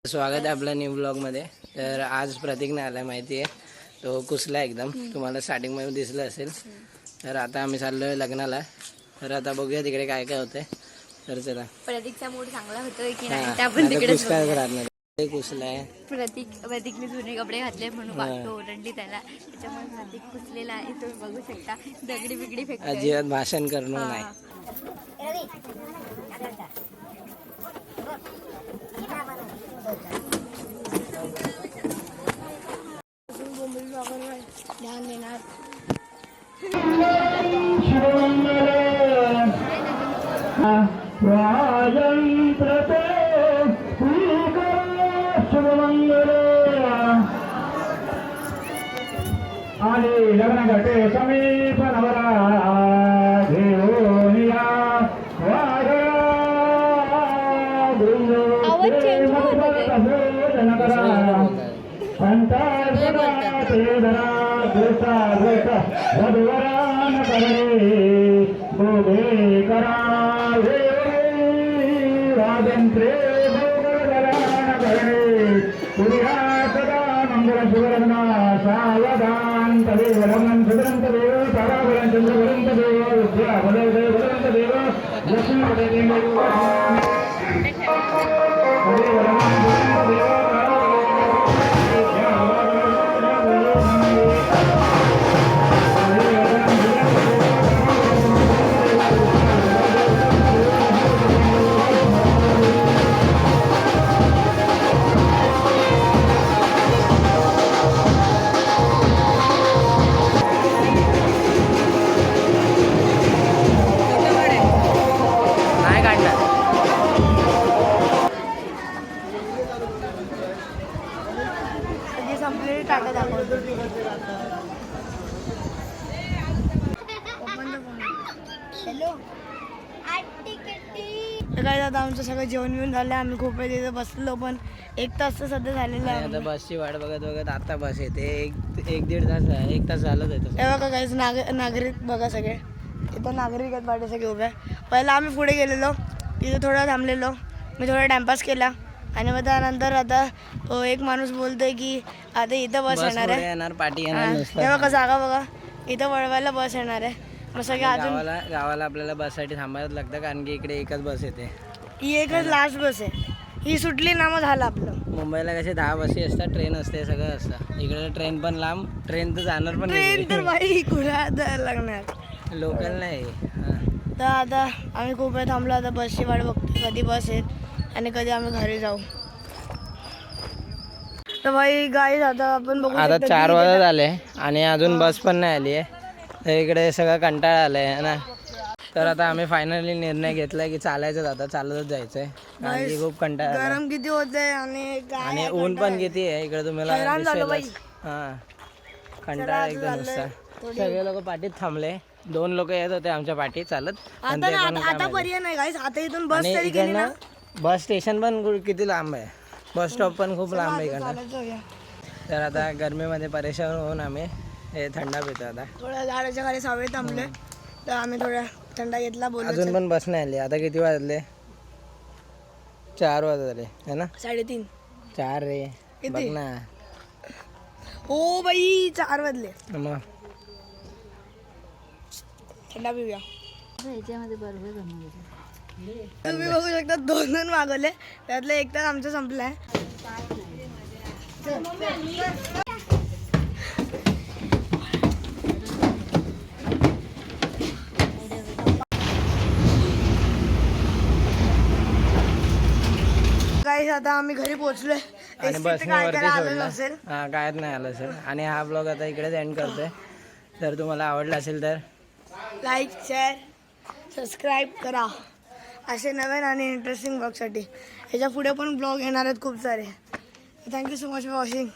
स्वागत आहे आपल्या न्यू ब्लॉगमध्ये. तर आज प्रतीक नाही आला माहिती आहे, तो कुसला एकदम, तुम्हाला स्टार्टिंगमध्ये दिसलं असेल. तर आता आम्ही चाललो आहे लग्नाला. तर आता बघूया तिकडे काय काय होतंय. तर चला, प्रतीकचा मूड चांगला होतोय की नाही आपण तिकडेच राहणार कुसलाय. प्रतीकने जुने कपडे घातले म्हणून बायको ओरडली त्याला, त्याच्यामुळे प्रतीक कुसलेला आहे. तुम्ही बघू शकता दगडी बिगडी फेकतोय. अजिबात भाषण करणं नाही. ध्यान देणार. आले लग्न घटे समीप नवरा घेऊनिया वधुवरान करे गोगे करा वादंत्रे भोगरान करे पुर्या सदा मंगल सुवर्णा सावधान तदेव रमण सुदंत देव ताराबलन चंद्रवरंत देव विद्या बलदेव बलवंत देव लक्ष्मी पदे देव तदेव रमण सुदंत देव काय आता आमचं सगळं जेवण बिवून झालं. आम्ही खूप वेळ तिथे बसलो, पण 1 तास तर सध्या झालेला आहे. आता बसची वाट बघत बघत आता बस येते. एक दीड तास आहे, 1 तास झालं जातं. तेव्हा का काहीच नागरिक बघा सगळे इथं नागरिक आहेत वाटे सगळे उभे. पहिला आम्ही पुढे गेलेलो, तिथे थोडं थांबलेलो, मी थोडा टाइमपास केला आणि मग त्यानंतर आता एक माणूस बोलतोय की आता इथं बस येणार आहे, पाठी येणार. तेव्हा का जागा बघा, इथं वळवायला बस येणार आहे. मग सगळे अजून गावाला आपल्याला बससाठी थांबायला लागतं, कारण की इकडे एकच बस येते. ही एकच लास्ट बस आहे, ही सुटली ना मग झालं आपलं. मुंबईला कसे 10 बसी असतात, ट्रेन असते, सगळं असतं. इकडे ट्रेन पण लांब, ट्रेन तर जाणार पण ट्रेन तर बाई कुठे जायला लागणार, लोकल नाही. तर आता आम्ही खूप वेळ थांबलो. आता बसची वाट बघतो कधी बस येईल आणि कधी आम्ही घरी जाऊ. तर भाई गाईज आता आपण बघू. आता 4 वाजत आले आणि अजून बस पण नाही आली आहे. तर इकडे सगळं कंटाळा आलाय ना. तर आता आम्ही फायनली निर्णय घेतलाय की चालायचं, आता चालतच जायचंय, कारण की खूप कंटाळा. गरम किती होते आणि ऊन पण किती आहे इकडे तुम्हाला दिसेलच. कंटाळा एकदम नुसता. सगळे लोक पाठीत थांबले. 2 लोक येत होते आमच्या पाठीत चालत. आता पर्याय नाही गाईज, आता इथून बस तरी गेली ना. बस स्टेशन पण किती लांब आहे, बस स्टॉप पण खूप लांब आहे इकडनं. तर आता गरमीमध्ये परेशान होऊन आम्ही हे थंडा पितो. आता थोड्या झाडाच्या खाली सावळे थांबले, तर आम्ही थोडा थंडा घेतला. अजून पण बस नाही आली. आता किती वाजले? 4 वाजले है ना? 3:30 4 रे, बघ ना. हो बाई 4 वाजले. मग थंडा पिऊया. तुम्ही बघू शकता 2 मागवले, त्यातलं 1 तास आमचं संपलाय. आता आम्ही घरी पोहोचलोय आणि बसने वरती सोडलं. कायच नाही आलं सर. आणि हा ब्लॉग आता इकडेच एंड करतोय. तर तुम्हाला आवडला असेल तर लाईक, शेअर, सबस्क्राईब करा असे नवीन आणि इंटरेस्टिंग ब्लॉगसाठी. ह्याच्या पुढे पण ब्लॉग येणार आहेत खूप सारे. Thank you so much for watching.